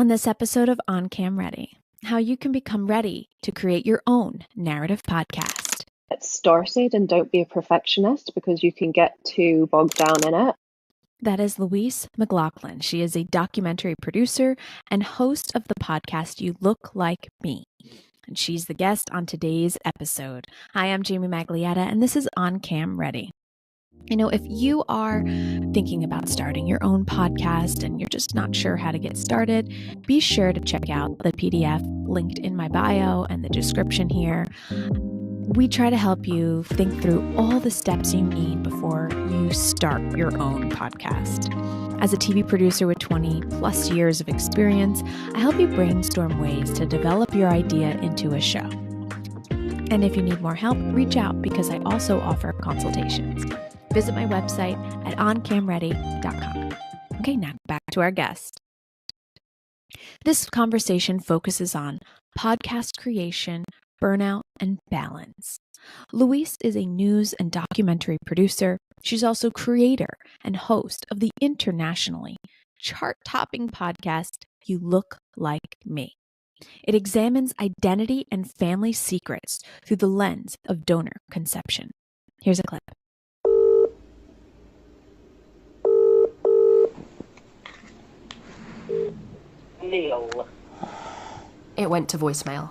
On this episode of On Cam Ready, how you can become ready to create your own narrative podcast. Get started and don't be a perfectionist because you can get too bogged down in it. That is Louise McLoughlin. She is a documentary producer and host of the podcast You Look Like Me. And she's the guest on today's episode. Hi, I'm Jamie Maglietta, and this is On Cam Ready. You know, if you are thinking about starting your own podcast and you're just not sure how to get started, be sure to check out the PDF linked in my bio and the description here. We try to help you think through all the steps you need before you start your own podcast. As a TV producer with 20 plus years of experience, I help you brainstorm ways to develop your idea into a show. And if you need more help, reach out because I also offer consultations. Visit my website at oncamready.com. Okay, now back to our guest. This conversation focuses on podcast creation, burnout, and balance. Louise is a news and documentary producer. She's also creator and host of the internationally chart-topping podcast, You Look Like Me. It examines identity and family secrets through the lens of donor conception. Here's a clip. Neil. It went to voicemail.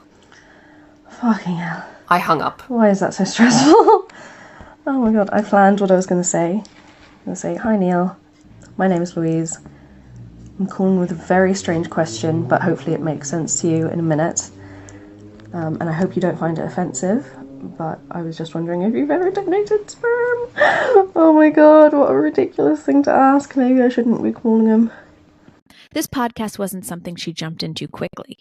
Fucking hell. I hung up. Why is that so stressful? Oh my god, I planned what I was going to say. I'm going to say, hi Neil, my name is Louise. I'm calling with a very strange question, but hopefully it makes sense to you in a minute. And I hope you don't find it offensive, but I was just wondering if you've ever donated sperm. Oh my god, what a ridiculous thing to ask. Maybe I shouldn't be calling him. This podcast wasn't something she jumped into quickly.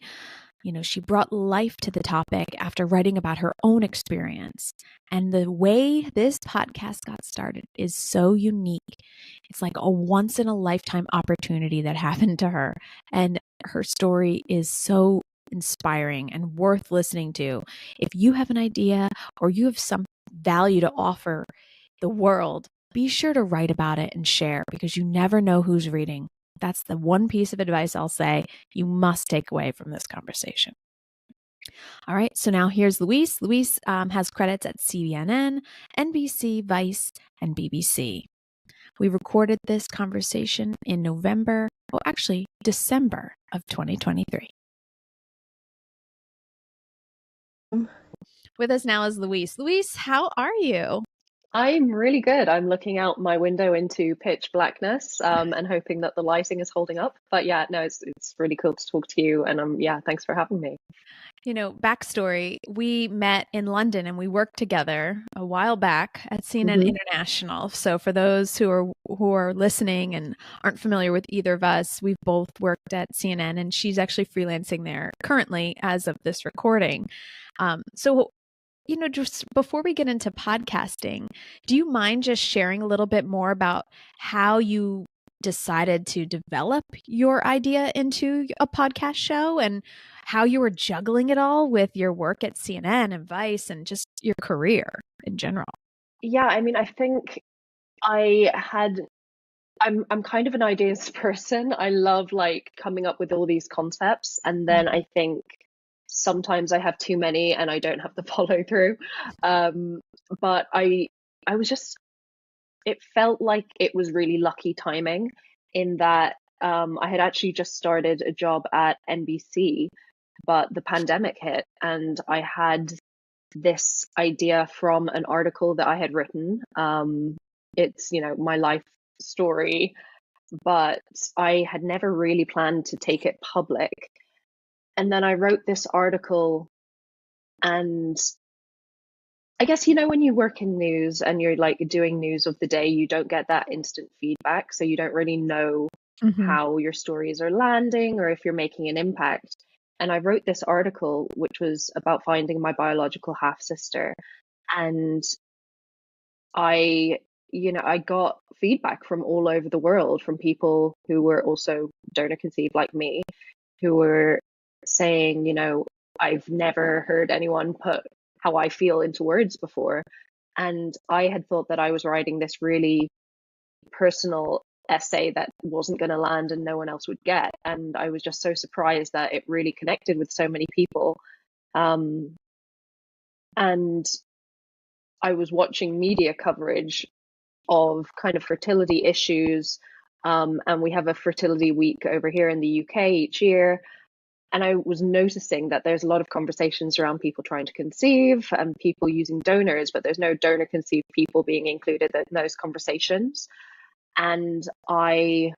You know, she brought life to the topic after writing about her own experience. And the way this podcast got started is so unique. It's like a once-in-a-lifetime opportunity that happened to her. And her story is so inspiring and worth listening to. If you have an idea or you have some value to offer the world, be sure to write about it and share because you never know who's reading. That's the one piece of advice I'll say you must take away from this conversation. All right, so now here's Louise. Louise has credits at CNN, NBC, Vice, and BBC. We recorded this conversation in December of 2023. With us now is Louise. Louise, how are you? I'm really good. I'm looking out my window into pitch blackness and hoping that the lighting is holding up. But yeah, no, it's really cool to talk to you. And thanks for having me. You know, backstory, we met in London and we worked together a while back at CNN International. So for those who are listening and aren't familiar with either of us, we've both worked at CNN and she's actually freelancing there currently as of this recording. So you know, just before we get into podcasting, do you mind just sharing a little bit more about how you decided to develop your idea into a podcast show and how you were juggling it all with your work at CNN and Vice and just your career in general? Yeah, I mean, I think I'm kind of an ideas person. I love like coming up with all these concepts, and then I think sometimes I have too many and I don't have the follow through. But I was just, it felt like it was really lucky timing in that I had actually just started a job at NBC, but the pandemic hit and I had this idea from an article that I had written. It's, you know, my life story, but I had never really planned to take it public. And then I wrote this article, and I guess, you know, when you work in news and you're like doing news of the day, you don't get that instant feedback. So you don't really know how your stories are landing or if you're making an impact. And I wrote this article, which was about finding my biological half sister. And I got feedback from all over the world from people who were also donor conceived like me, who were saying, you know, I've never heard anyone put how I feel into words before. And I had thought that I was writing this really personal essay that wasn't going to land and no one else would get. And I was just so surprised that it really connected with so many people. And I was watching media coverage of kind of fertility issues. And we have a fertility week over here in the UK each year. And I was noticing that there's a lot of conversations around people trying to conceive and people using donors, but there's no donor conceived people being included in those conversations. And I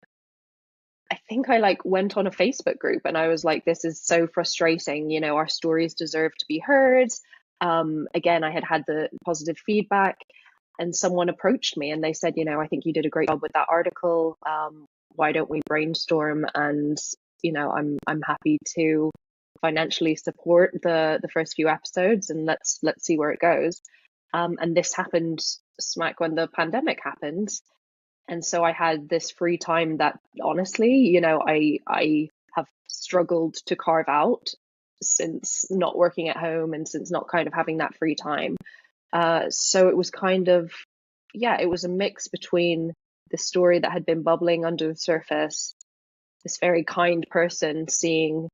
think I like went on a Facebook group and I was like, this is so frustrating. You know, our stories deserve to be heard. Again, I had the positive feedback, and someone approached me and they said, you know, I think you did a great job with that article. Why don't we brainstorm? And, you know, I'm happy to financially support the first few episodes, and let's see where it goes. And this happened smack when the pandemic happened. And so I had this free time that honestly, you know, I have struggled to carve out since not working at home and since not kind of having that free time. So it was kind of, yeah, it was a mix between the story that had been bubbling under the surface, this very kind person seeing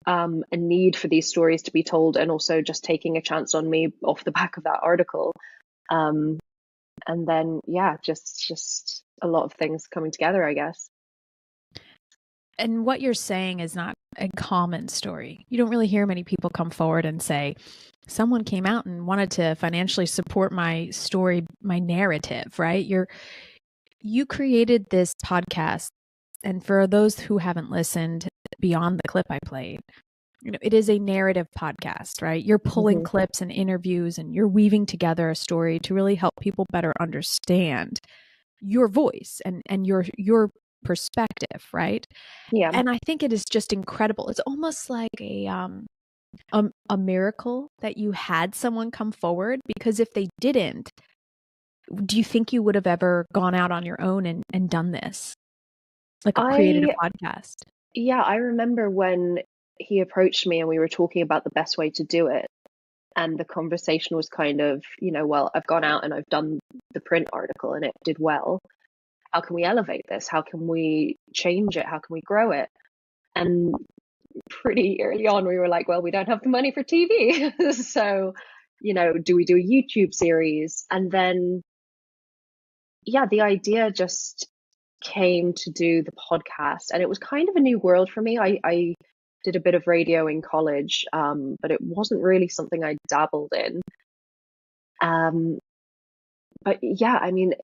a need for these stories to be told, and also just taking a chance on me off the back of that article. And then, yeah, just a lot of things coming together, I guess. And what you're saying is not a common story. You don't really hear many people come forward and say, someone came out and wanted to financially support my story, my narrative, right? You created this podcast. And for those who haven't listened beyond the clip I played, you know, it is a narrative podcast, right? You're pulling clips and interviews and you're weaving together a story to really help people better understand your voice and your perspective, right? Yeah. And I think it is just incredible. It's almost like a miracle that you had someone come forward, because if they didn't, do you think you would have ever gone out on your own and done this? Like created a podcast? Yeah, I remember when he approached me and we were talking about the best way to do it. And the conversation was kind of, you know, well, I've gone out and I've done the print article and it did well. How can we elevate this? How can we change it? How can we grow it? And pretty early on, we were like, well, we don't have the money for TV. So, you know, do we do a YouTube series? And then, yeah, the idea just came to do the podcast. And it was kind of a new world for me. I did a bit of radio in college, but it wasn't really something I dabbled in. But yeah, I mean,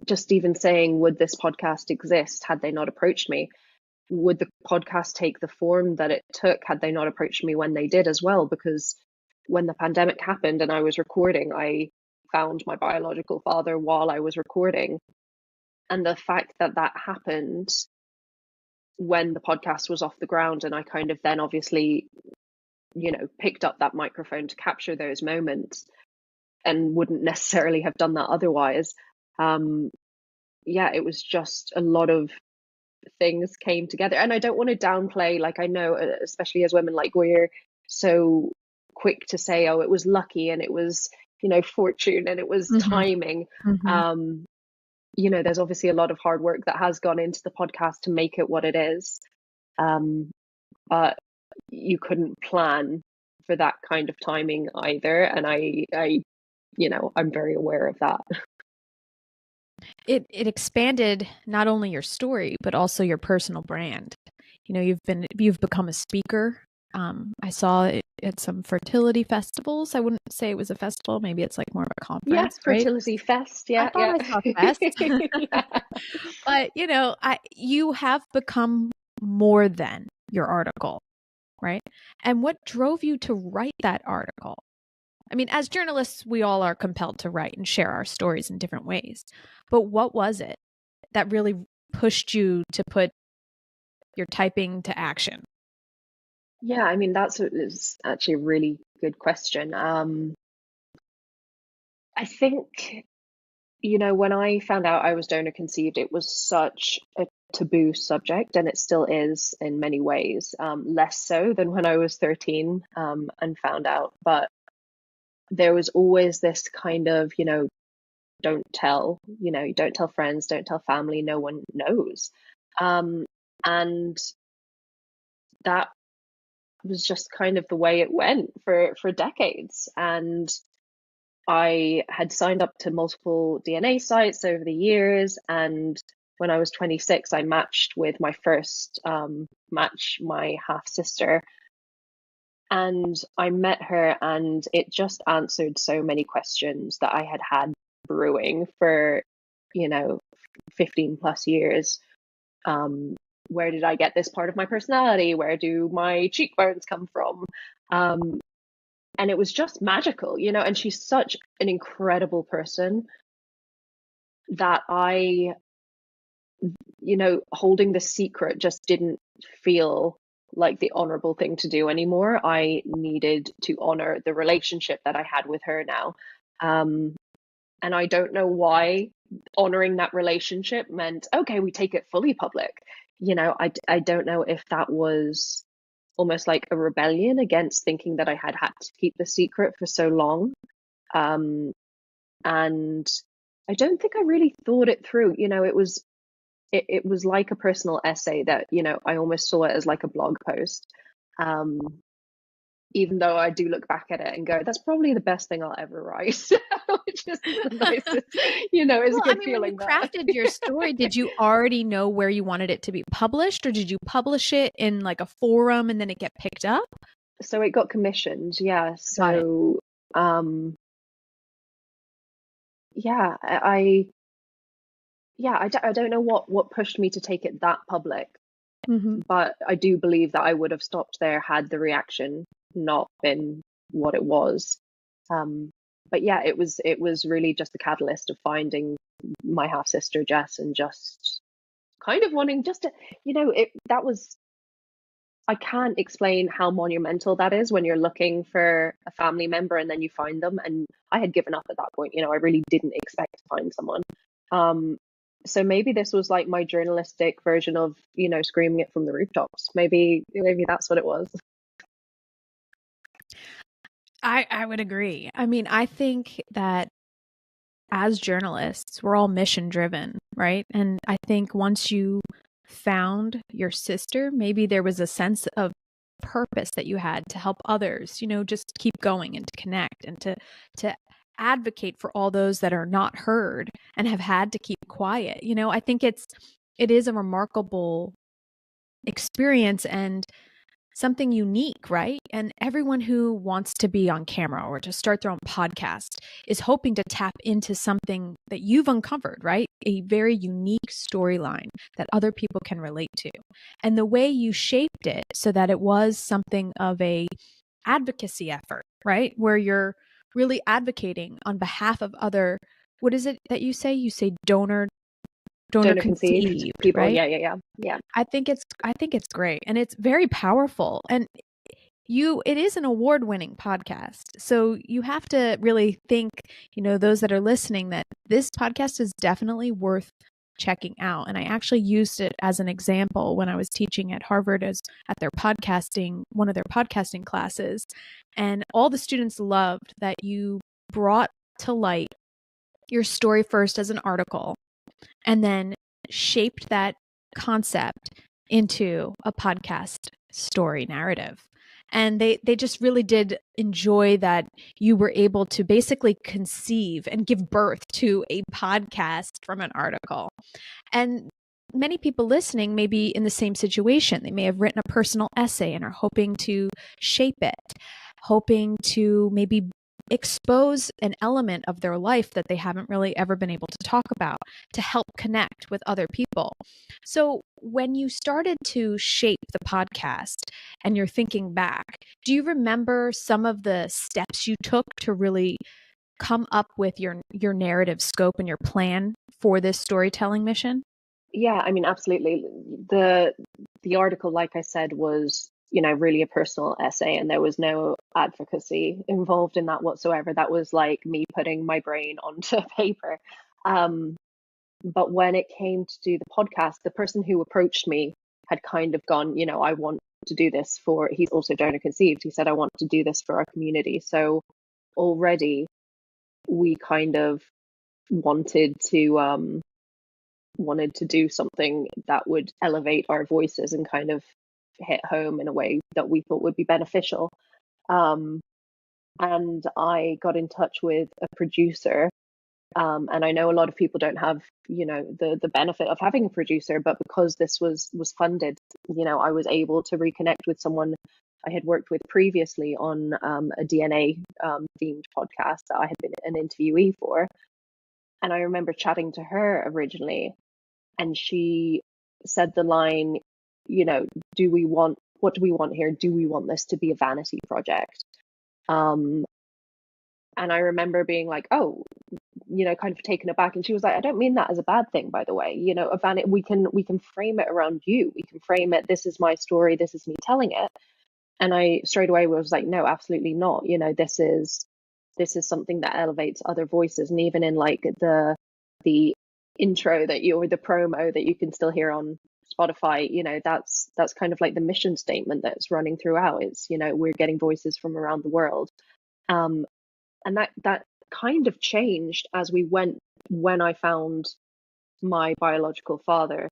just even saying, would this podcast exist had they not approached me? Would the podcast take the form that it took had they not approached me when they did as well? Because when the pandemic happened and I was recording, I found my biological father while I was recording. And the fact that that happened when the podcast was off the ground, and I kind of then obviously, you know, picked up that microphone to capture those moments and wouldn't necessarily have done that otherwise. Yeah, it was just a lot of things came together. And I don't want to downplay, like, I know, especially as women, like, we're so quick to say, oh, it was lucky and it was, you know, fortune and it was timing. You know, there's obviously a lot of hard work that has gone into the podcast to make it what it is. But you couldn't plan for that kind of timing either. And I, you know, I'm very aware of that. It expanded not only your story, but also your personal brand. You know, you've become a speaker. I saw it at some fertility festivals. I wouldn't say it was a festival. Maybe it's like more of a conference. Yes, fertility fest. Yeah, I thought I saw fest. But you know, you have become more than your article, right? And what drove you to write that article? I mean, as journalists, we all are compelled to write and share our stories in different ways. But what was it that really pushed you to put your typing to action? Yeah, I mean, is actually a really good question. I think, you know, when I found out I was donor conceived, it was such a taboo subject, and it still is in many ways, less so than when I was 13 and found out. But there was always this kind of, you know, don't tell, you don't tell friends, don't tell family, no one knows. And that was just kind of the way it went for decades. And I had signed up to multiple DNA sites over the years, and when I was 26, I matched with my first match, my half sister, and I met her, and it just answered so many questions that I had brewing for, 15 plus years. Where did I get this part of my personality? Where do my cheekbones come from? And it was just magical, and she's such an incredible person that holding the secret just didn't feel like the honorable thing to do anymore. I needed to honor the relationship that I had with her now. And I don't know why honoring that relationship meant, okay, we take it fully public. I don't know if that was almost like a rebellion against thinking that I had to keep the secret for so long. And I don't think I really thought it through. It was like a personal essay that, I almost saw it as like a blog post. Even though I do look back at it and go, that's probably the best thing I'll ever write, which is the nicest, it's a good feeling. When you crafted your story, did you already know where you wanted it to be published, or did you publish it in like a forum and then it get picked up? So it got commissioned, yeah. So, I don't know what pushed me to take it that public. Mm-hmm. But I do believe that I would have stopped there had the reaction not been what it was. But yeah, it was really just the catalyst of finding my half sister Jess, and just kind of wanting just to, I can't explain how monumental that is when you're looking for a family member and then you find them. And I had given up at that point. I really didn't expect to find someone. So maybe this was like my journalistic version of, screaming it from the rooftops. Maybe that's what it was. I would agree. I mean, I think that as journalists, we're all mission driven, right? And I think once you found your sister, maybe there was a sense of purpose that you had to help others, just keep going and to connect and to advocate for all those that are not heard and have had to keep quiet. I think it is a remarkable experience and something unique, right? And everyone who wants to be on camera or to start their own podcast is hoping to tap into something that you've uncovered, right? A very unique storyline that other people can relate to. And the way you shaped it so that it was something of a advocacy effort, right? Where you're really advocating on behalf of other, what is it that you say? You say donor conceived people, right? Yeah. I think it's great, and it's very powerful, and it is an award-winning podcast. So you have to really think, those that are listening, that this podcast is definitely worth checking out. And I actually used it as an example when I was teaching at Harvard at one of their podcasting classes. And all the students loved that you brought to light your story first as an article and then shaped that concept into a podcast story narrative. And they just really did enjoy that you were able to basically conceive and give birth to a podcast from an article. And many people listening may be in the same situation. They may have written a personal essay and are hoping to shape it, hoping to maybe expose an element of their life that they haven't really ever been able to talk about, to help connect with other people. So when you started to shape the podcast and you're thinking back, do you remember some of the steps you took to really come up with your narrative scope and your plan for this storytelling mission? Yeah, I mean, absolutely. The article, like I said, was really a personal essay, and there was no advocacy involved in that whatsoever. That was like me putting my brain onto paper. But when it came to do the podcast, the person who approached me had kind of gone, I want to do this he's also donor conceived. He said, I want to do this for our community. So already we kind of wanted to do something that would elevate our voices and kind of hit home in a way that we thought would be beneficial. And I got in touch with a producer. And I know a lot of people don't have, the benefit of having a producer, but because this was funded, I was able to reconnect with someone I had worked with previously on a DNA themed podcast that I had been an interviewee for. And I remember chatting to her originally, and she said the line, what do we want here? Do we want this to be a vanity project? And I remember being like, oh, kind of taken aback. And she was like, I don't mean that as a bad thing, by the way. A vanity, we can frame it around you. We can frame it, this is my story, this is me telling it. And I straight away was like, no, absolutely not. This is something that elevates other voices. And even in like the intro or the promo that you can still hear on Spotify, that's kind of like the mission statement that's running throughout. It's, we're getting voices from around the world. And that kind of changed as we went when I found my biological father.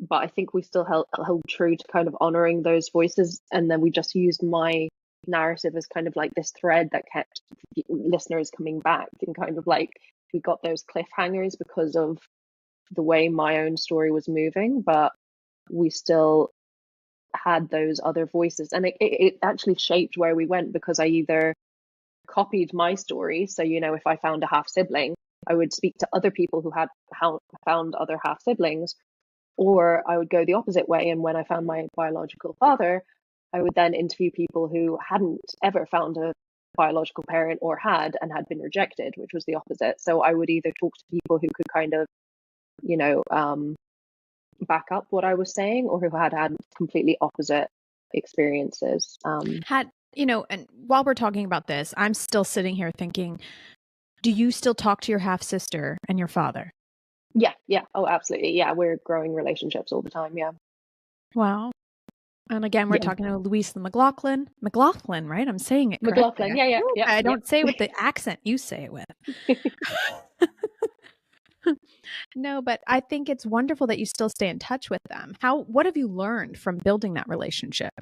But I think we still held true to kind of honoring those voices. And then we just used my narrative as kind of like this thread that kept listeners coming back, and kind of like we got those cliffhangers because of the way my own story was moving, but we still had those other voices. And it actually shaped where we went, because I either copied my story. So, if I found a half sibling, I would speak to other people who had found other half siblings, or I would go the opposite way. And when I found my biological father, I would then interview people who hadn't ever found a biological parent, or had been rejected, which was the opposite. So I would either talk to people who could kind of, back up what I was saying, or who had completely opposite experiences. And while we're talking about this, I'm still sitting here thinking, do you still talk to your half sister and your father? Yeah. Oh, absolutely. Yeah, we're growing relationships all the time. Yeah. Wow. And again, we're talking to Louise McLoughlin. McLoughlin, right? I'm saying it correctly. McLoughlin. Yeah. I don't say it with the accent you say it with. No, but I think it's wonderful that you still stay in touch with them. What have you learned from building that relationship?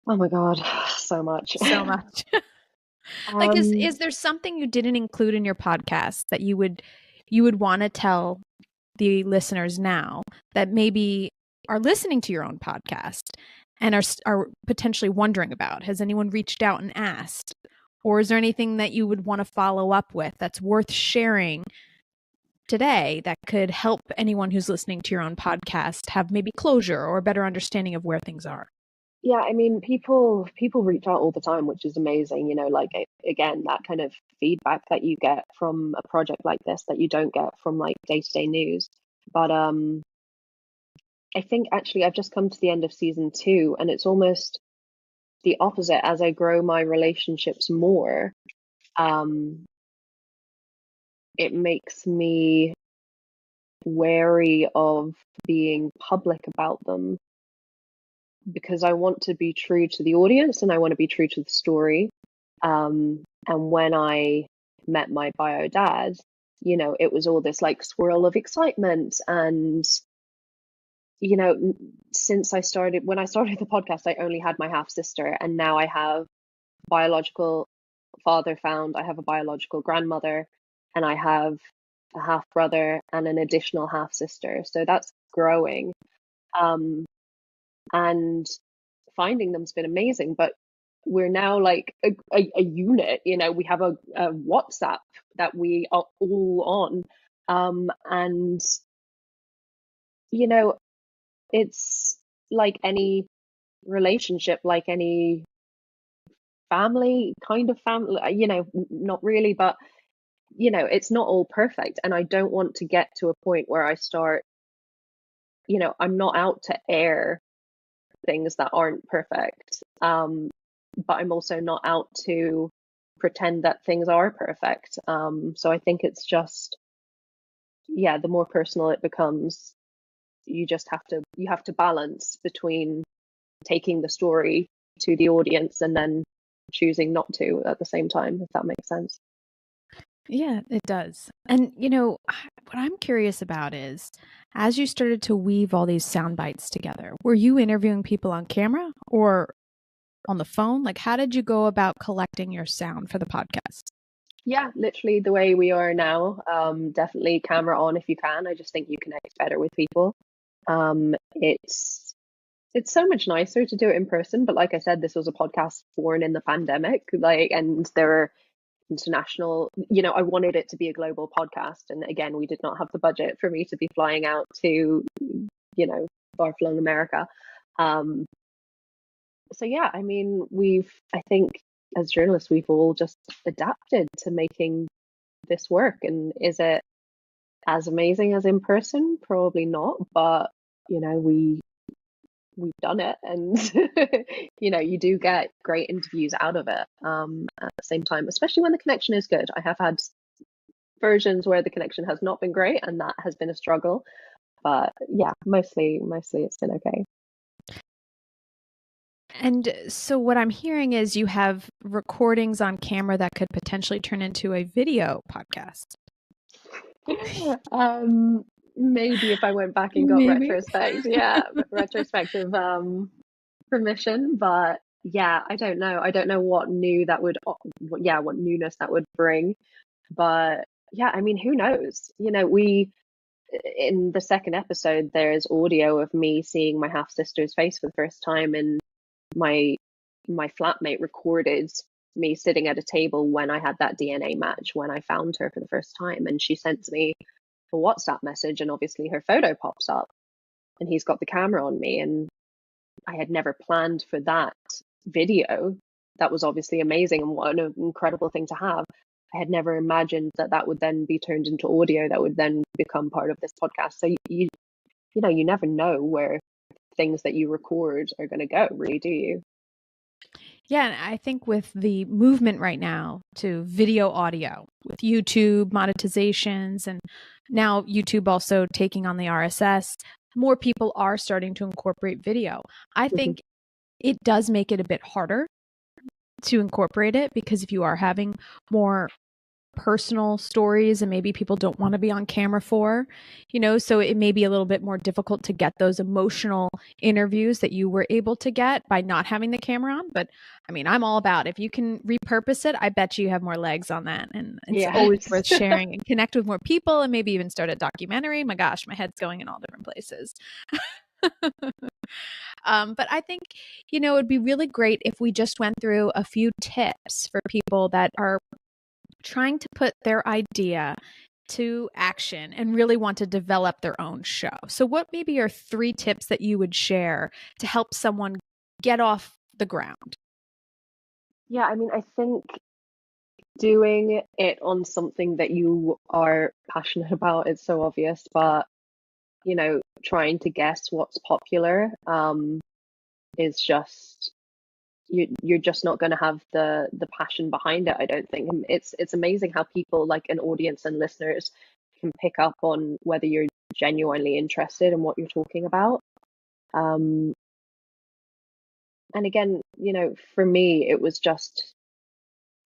Oh my God, so much. So much. Like, is there something you didn't include in your podcast that you would want to tell the listeners now that maybe are listening to your own podcast and are potentially wondering about? Has anyone reached out and asked? Or is there anything that you would want to follow up with that's worth sharing today that could help anyone who's listening to your own podcast have maybe closure or a better understanding of where things are? Yeah, I mean, people reach out all the time, which is amazing. Like, again, that kind of feedback that you get from a project like this that you don't get from like day-to-day news. But I think actually I've just come to the end of season 2, and it's almost the opposite. As I grow my relationships more, it makes me wary of being public about them, because I want to be true to the audience and I want to be true to the story. And when I met my bio dad, it was all this like swirl of excitement. And, since when I started the podcast, I only had my half sister, and now I have biological father found, I have a biological grandmother, and I have a half brother and an additional half sister. So that's growing. And finding them's been amazing, but we're now like a unit. We have a WhatsApp that we are all on, and it's like any relationship, like any family, kind of family, not really, but it's not all perfect. And I don't want to get to a point where I start, I'm not out to air things that aren't perfect, but I'm also not out to pretend that things are perfect. So I think it's just, the more personal it becomes, you have to balance between taking the story to the audience and then choosing not to at the same time, if that makes sense. Yeah, it does. And, what I'm curious about is as you started to weave all these sound bites together, were you interviewing people on camera or on the phone? Like, how did you go about collecting your sound for the podcast? Yeah, literally the way we are now. Definitely camera on if you can. I just think you connect better with people. It's so much nicer to do it in person, but like I said, this was a podcast born in the pandemic, and there are international, I wanted it to be a global podcast, and again, we did not have the budget for me to be flying out to, far-flung America. So yeah, I mean, I think as journalists, we've all just adapted to making this work. And is it as amazing as in person? Probably not, but we've done it, and you do get great interviews out of it. At the same time, especially when the connection is good. I have had versions where the connection has not been great, and that has been a struggle. But yeah, mostly it's been okay. And so what I'm hearing is you have recordings on camera that could potentially turn into a video podcast. Maybe if I went back and got retrospective permission, but yeah, I don't know. I don't know what newness that would bring. But yeah, I mean, who knows? In the second episode, there's audio of me seeing my half sister's face for the first time, and my flatmate recorded me sitting at a table when I had that DNA match, when I found her for the first time, and she sent me a WhatsApp message, and obviously her photo pops up, and he's got the camera on me, and I had never planned for that video. That was obviously amazing, and what an incredible thing to have. I had never imagined that would then be turned into audio that would then become part of this podcast. So you never know where things that you record are going to go, really, do you? Yeah, and I think with the movement right now to video audio, with YouTube monetizations, and now YouTube also taking on the RSS, more people are starting to incorporate video. I think it does make it a bit harder to incorporate it, because if you are having more personal stories and maybe people don't want to be on camera for, so it may be a little bit more difficult to get those emotional interviews that you were able to get by not having the camera on. But I mean, I'm all about, if you can repurpose it, I bet you have more legs on that, and it's always worth sharing and connect with more people, and maybe even start a documentary. My gosh, my head's going in all different places. But I think, it would be really great if we just went through a few tips for people that are trying to put their idea to action and really want to develop their own show. So what maybe are 3 tips that you would share to help someone get off the ground? Yeah, I mean, I think doing it on something that you are passionate about, it's so obvious, but trying to guess what's popular is just, you're just not going to have the passion behind it, I don't think. And it's amazing how people, like an audience and listeners, can pick up on whether you're genuinely interested in what you're talking about. And again, for me, it was just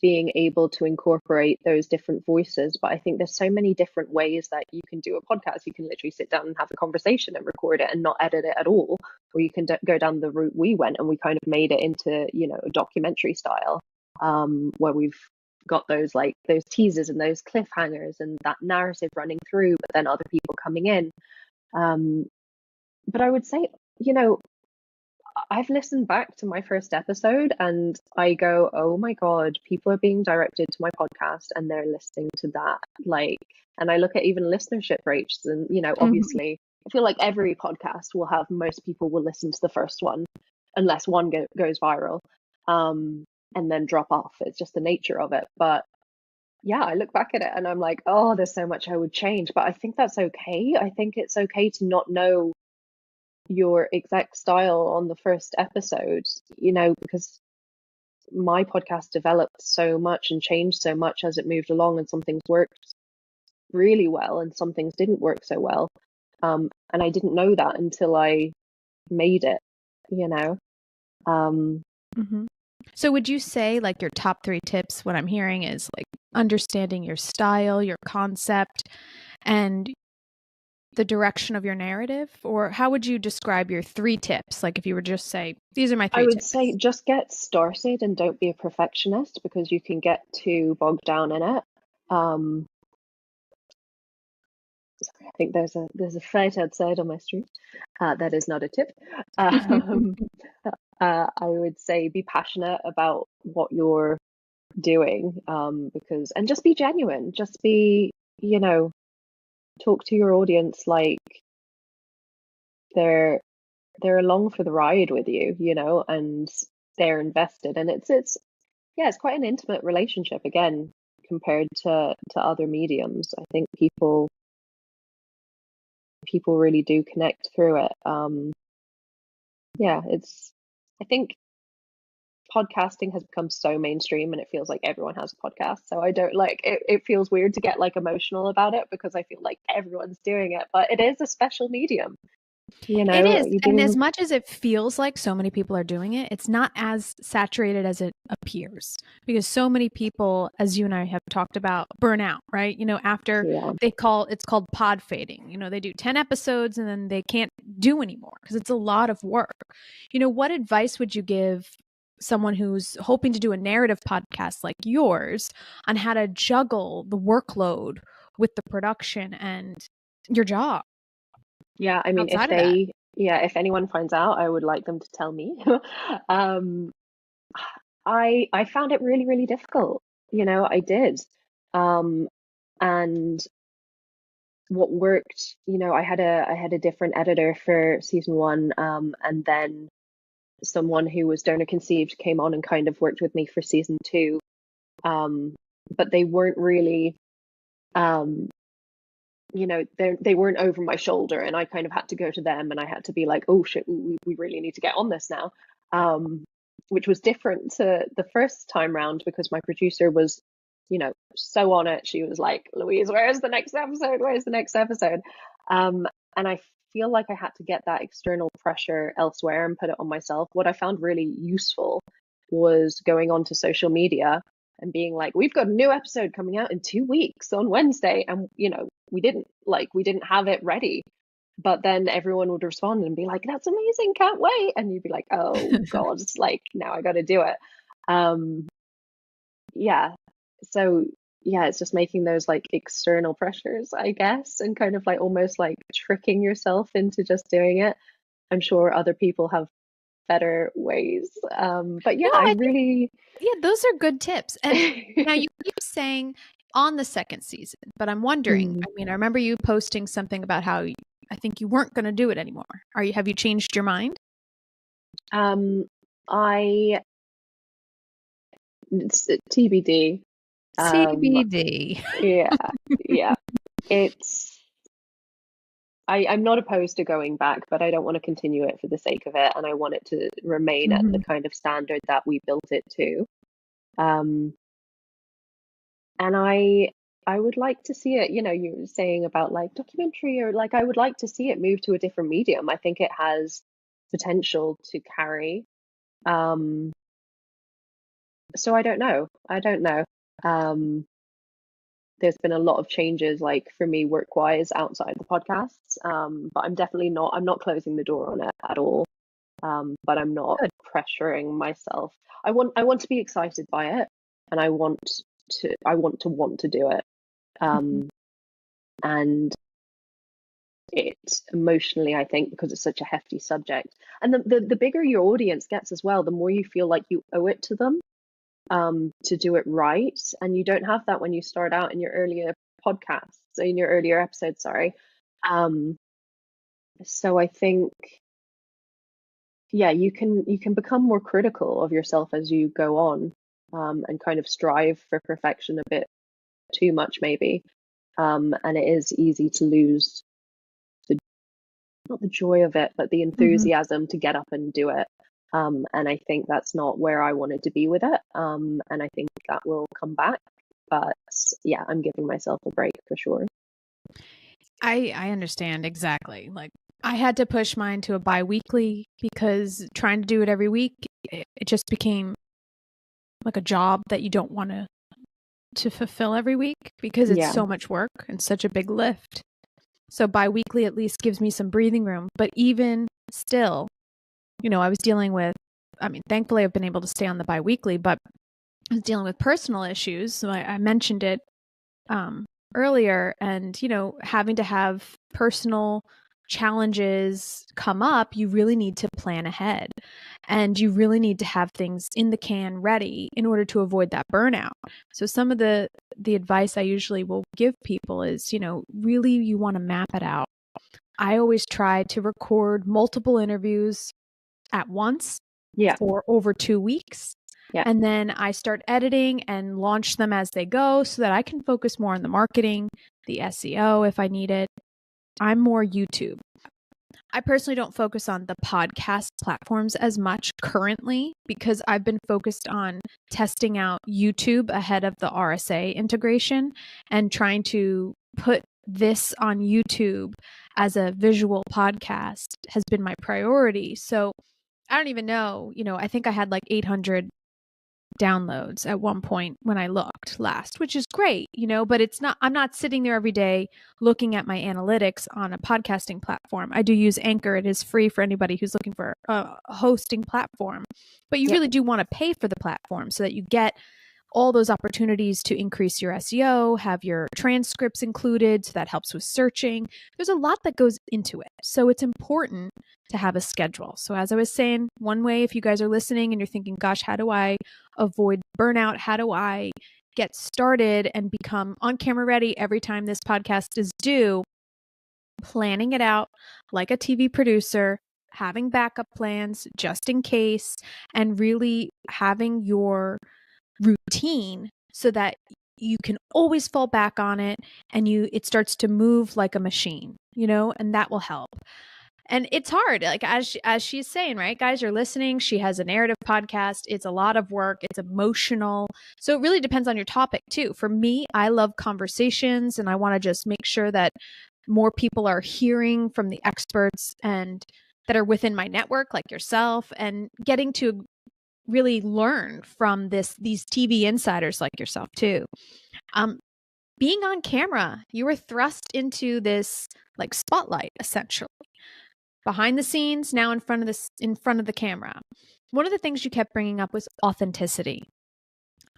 being able to incorporate those different voices. But I think there's so many different ways that you can do a podcast. You can literally sit down and have a conversation and record it and not edit it at all. Or you can go down the route we went, and we kind of made it into, a documentary style, where we've got those teasers and those cliffhangers and that narrative running through, but then other people coming in. But I would say, I've listened back to my first episode and I go, oh my God, people are being directed to my podcast and they're listening to that. And I look at even listenership rates, and, obviously, I feel like every podcast will have, most people will listen to the first one unless one goes viral, and then drop off. It's just the nature of it. But yeah, I look back at it and I'm like, oh, there's so much I would change. But I think that's okay. I think it's okay to not know your exact style on the first episode, because my podcast developed so much and changed so much as it moved along, and some things worked really well and some things didn't work so well. And I didn't know that until I made it, So would you say, like, your top 3 tips, what I'm hearing is, like, understanding your style, your concept, and the direction of your narrative? Or how would you describe your 3 tips? Like if you were just say, these are my 3 I would tips. say just get started and don't be a perfectionist, because you can get too bogged down in it. I think there's a fight outside on my street. That is not a tip. I would say be passionate about what you're doing, and just be genuine. Just be, talk to your audience like they're along for the ride with you, and they're invested. And it's quite an intimate relationship again compared to other mediums. I think people really do connect through it. I think podcasting has become so mainstream and it feels like everyone has a podcast. So I don't like it. It feels weird to get like emotional about it because I feel like everyone's doing it, but it is a special medium. It is. And as much as it feels like so many people are doing it, it's not as saturated as it appears, because so many people, as you and I have talked about, burn out, right? After it's called pod fading. They do 10 episodes and then they can't do anymore because it's a lot of work. What advice would you give someone who's hoping to do a narrative podcast like yours on how to juggle the workload with the production and your job? Yeah, I mean, if anyone finds out, I would like them to tell me. I found it really, really difficult. I did. And what worked, I had a different editor for season 1, and then someone who was donor conceived came on and kind of worked with me for season 2. But they weren't really they weren't over my shoulder, and I kind of had to go to them and I had to be like, oh shit, we really need to get on this now, which was different to the first time round because my producer was so on it. She was like, Louise, where's the next episode? And I feel like I had to get that external pressure elsewhere and put it on myself. What I found really useful was going onto social media and being like, we've got a new episode coming out in 2 weeks on Wednesday. And, we didn't have it ready. But then everyone would respond and be like, that's amazing, can't wait. And you'd be like, oh God, it's like, now I got to do it. So it's just making those like external pressures, I guess, and kind of like almost like tricking yourself into just doing it. I'm sure other people have better ways. But those are good tips. And now you keep saying on the second season, but I'm wondering, I mean, I remember you posting something about how I think you weren't going to do it anymore. Have you changed your mind? It's TBD. TBD. Yeah. I'm not opposed to going back, but I don't want to continue it for the sake of it, and I want it to remain at the kind of standard that we built it to. And I would like to see it, you were saying about like documentary, or like I would like to see it move to a different medium. I think it has potential to carry. So I don't know. There's been a lot of changes, like for me work-wise outside the podcasts, but I'm not closing the door on it at all. But I'm not pressuring myself. I want to be excited by it, and I want to do it. And it emotionally, I think, because it's such a hefty subject, and the bigger your audience gets as well, the more you feel like you owe it to them to do it right. And you don't have that when you start out in your earlier episodes, sorry. So I think, you can become more critical of yourself as you go on, and kind of strive for perfection a bit too much maybe. And it is easy to lose not the joy of it, but the enthusiasm to get up and do it. And I think that's not where I wanted to be with it. And I think that will come back. But I'm giving myself a break for sure. I understand exactly. Like I had to push mine to a bi-weekly because trying to do it every week, it just became like a job that you don't want to to fulfill every week because it's so much work and such a big lift. So bi-weekly at least gives me some breathing room. But even still, I was dealing with, thankfully I've been able to stay on the bi-weekly, but I was dealing with personal issues. So I mentioned it earlier, and, having to have personal challenges come up, you really need to plan ahead, and you really need to have things in the can ready in order to avoid that burnout. So some of the advice I usually will give people is, really you want to map it out. I always try to record multiple interviews at once for over 2 weeks. And then I start editing and launch them as they go so that I can focus more on the marketing, the SEO if I need it. I'm more YouTube. I personally don't focus on the podcast platforms as much currently because I've been focused on testing out YouTube ahead of the RSA integration and trying to put this on YouTube as a visual podcast has been my priority. So I don't even know, I think I had like 800 downloads at one point when I looked last, which is great, but I'm not sitting there every day looking at my analytics on a podcasting platform. I do use Anchor. It is free for anybody who's looking for a hosting platform, but you really do want to pay for the platform so that you get all those opportunities to increase your SEO, have your transcripts included, so that helps with searching. There's a lot that goes into it. So it's important to have a schedule. So as I was saying, one way, if you guys are listening and you're thinking, gosh, how do I avoid burnout? How do I get started and become on camera ready every time this podcast is due? Planning it out like a TV producer, having backup plans just in case, and really having your routine so that you can always fall back on it and it starts to move like a machine, and that will help. And it's hard, like as she's saying, right, guys, you're listening. She has a narrative podcast. It's a lot of work. It's emotional. So it really depends on your topic too. For me, I love conversations and I want to just make sure that more people are hearing from the experts and that are within my network, like yourself, and getting to really learn from these TV insiders like yourself too. Being on camera, you were thrust into this like spotlight essentially. Behind the scenes, now in front of the camera. One of the things you kept bringing up was authenticity.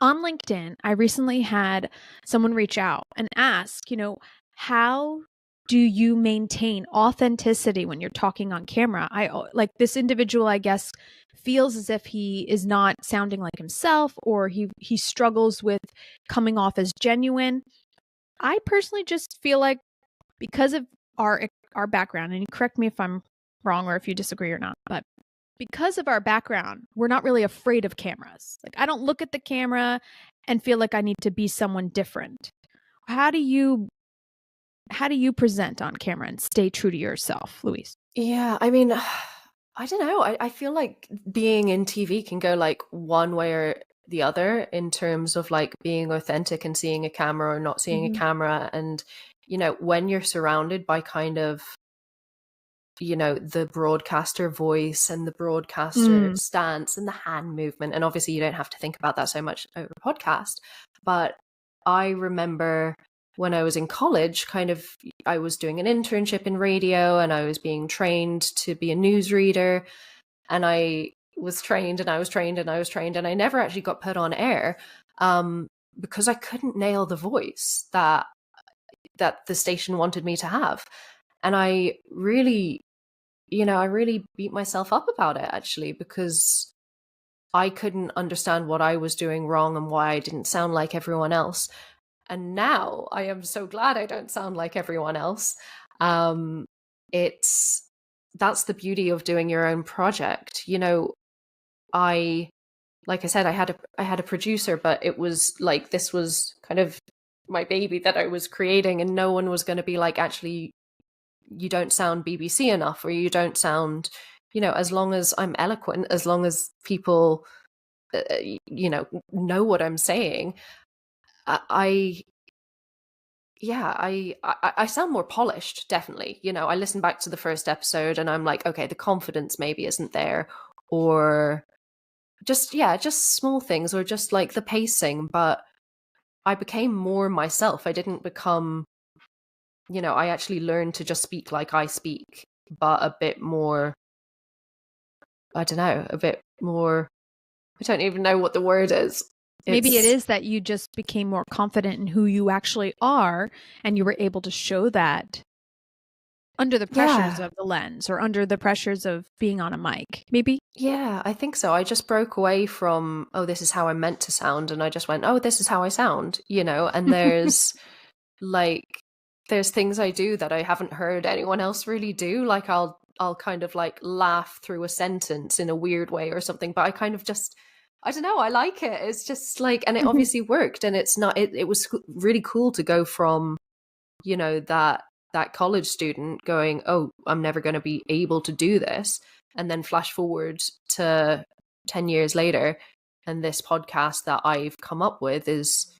On LinkedIn, I recently had someone reach out and ask, how do you maintain authenticity when you're talking on camera? Like this individual, I guess, feels as if he is not sounding like himself, or he struggles with coming off as genuine. I personally just feel like because of our background, and you correct me if I'm wrong or if you disagree or not, but because of our background, we're not really afraid of cameras. Like I don't look at the camera and feel like I need to be someone different. How do you present on camera and stay true to yourself, Louise? Yeah, I mean, I don't know. I feel like being in TV can go like one way or the other in terms of like being authentic and seeing a camera or not seeing a camera. And, when you're surrounded by kind of, the broadcaster voice and the broadcaster stance and the hand movement. And obviously you don't have to think about that so much over a podcast. But I remember when I was in college, I was doing an internship in radio and I was being trained to be a newsreader. And I was trained and I was trained and I was trained and I never actually got put on air because I couldn't nail the voice that the station wanted me to have. And I really beat myself up about it actually, because I couldn't understand what I was doing wrong and why I didn't sound like everyone else. And now I am so glad I don't sound like everyone else. That's the beauty of doing your own project. Like I said, I had a producer, but it was like, this was kind of my baby that I was creating, and no one was going to be like, actually, you don't sound BBC enough, or you don't sound, as long as I'm eloquent, as long as people, know what I'm saying, I sound more polished, definitely. I listen back to the first episode and I'm like, okay, the confidence maybe isn't there, or just small things, or just like the pacing. But I became more myself. I didn't become, I actually learned to just speak like I speak, but a bit more, I don't know, a bit more, I don't even know what the word is. Maybe it is that you just became more confident in who you actually are, and you were able to show that under the pressures of the lens or under the pressures of being on a mic. Maybe? Yeah, I think so. I just broke away from, oh, this is how I'm meant to sound. And I just went, oh, this is how I sound, and there's there's things I do that I haven't heard anyone else really do. Like I'll kind of like laugh through a sentence in a weird way or something, but I kind of just, I don't know, I like it. It's just like, and it obviously worked, and it's not, it was really cool to go from, that college student going, oh, I'm never going to be able to do this. And then flash forward to 10 years later, and this podcast that I've come up with is,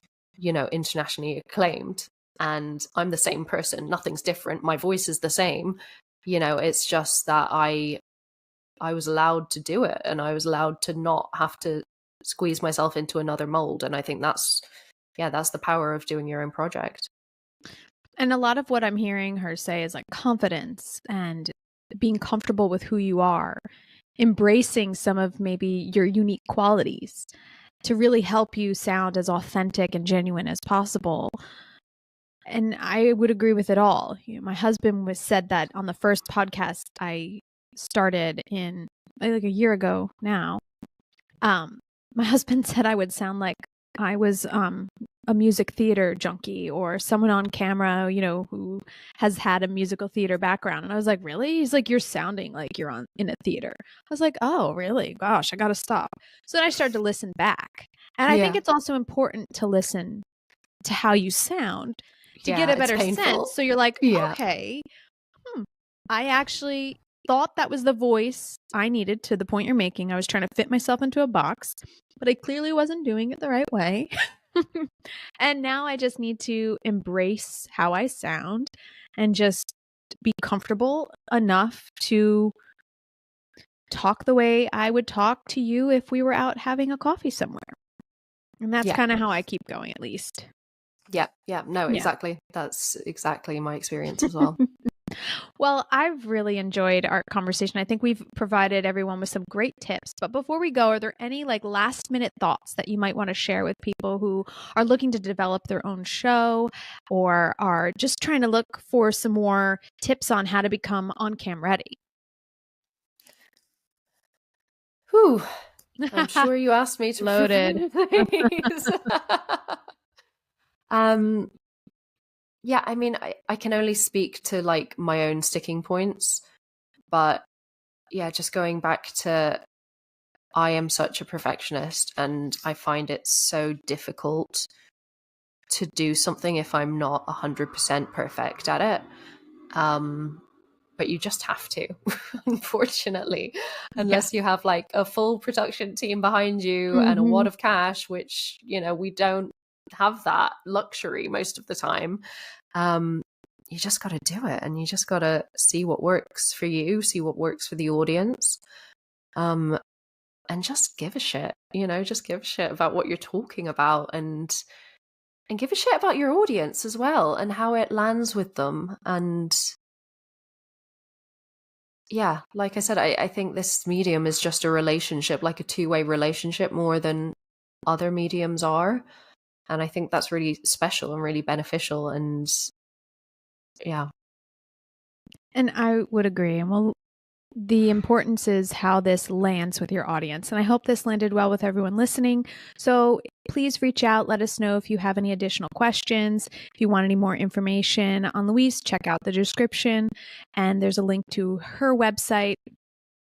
internationally acclaimed. And I'm the same person. Nothing's different. My voice is the same. It's just that I was allowed to do it, and I was allowed to not have to squeeze myself into another mold. And I think that's the power of doing your own project. And a lot of what I'm hearing her say is like confidence and being comfortable with who you are, embracing some of maybe your unique qualities to really help you sound as authentic and genuine as possible. And I would agree with it all. My husband said that on the first podcast I started in like a year ago now. My husband said I would sound like I was a music theater junkie or someone on camera, who has had a musical theater background. And I was like, really? He's like, you're sounding like you're in a theater. I was like, oh, really? Gosh, I got to stop. So then I started to listen back. And I think it's also important to listen to how you sound to get a better sense. So you're like, okay, I actually thought that was the voice I needed to the point you're making. I was trying to fit myself into a box, but I clearly wasn't doing it the right way. And now I just need to embrace how I sound and just be comfortable enough to talk the way I would talk to you if we were out having a coffee somewhere. And that's kind of how I keep going, at least. Exactly. That's exactly my experience as well. Well, I've really enjoyed our conversation. I think we've provided everyone with some great tips. But before we go, are there any last minute thoughts that you might want to share with people who are looking to develop their own show or are just trying to look for some more tips on how to become on-cam ready? Whew. I'm sure you asked me to loaded. Yeah, I mean, I can only speak to my own sticking points, but yeah, just going back to, I am such a perfectionist and I find it so difficult to do something if I'm not 100% perfect at it. But you just have to, unfortunately, unless you have a full production team behind you and a wad of cash, which, we don't have that luxury most of the time. You just got to do it, and you just got to see what works for you, see what works for the audience, and just give a shit, just give a shit about what you're talking about, and give a shit about your audience as well and how it lands with them. And yeah, like I said, I think this medium is just a relationship, like a two-way relationship more than other mediums are. And I think that's really special and really beneficial. And yeah. And I would agree. And well, the importance is how this lands with your audience. And I hope this landed well with everyone listening. So please reach out. Let us know if you have any additional questions. If you want any more information on Louise, check out the description. And there's a link to her website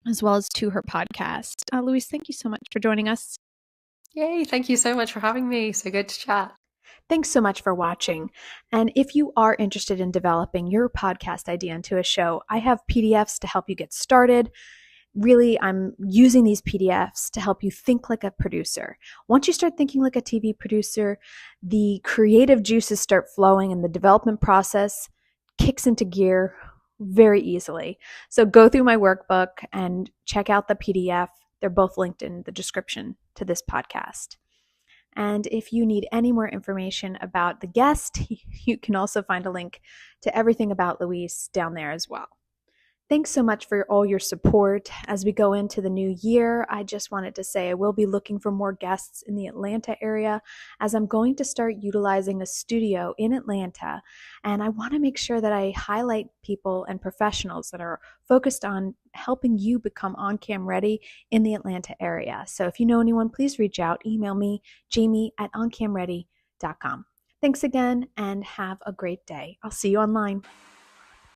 as well as to her podcast. Louise, thank you so much for joining us. Yay. Thank you so much for having me. So good to chat. Thanks so much for watching. And if you are interested in developing your podcast idea into a show, I have PDFs to help you get started. Really, I'm using these PDFs to help you think like a producer. Once you start thinking like a TV producer, the creative juices start flowing and the development process kicks into gear very easily. So go through my workbook and check out the PDF. They're both linked in the description to this podcast. And if you need any more information about the guest, you can also find a link to everything about Louise down there as well. Thanks so much for all your support. As we go into the new year, I just wanted to say I will be looking for more guests in the Atlanta area, as I'm going to start utilizing a studio in Atlanta. And I want to make sure that I highlight people and professionals that are focused on helping you become on-cam ready in the Atlanta area. So if you know anyone, please reach out. Email me, jamie@oncamready.com. Thanks again, and have a great day. I'll see you online.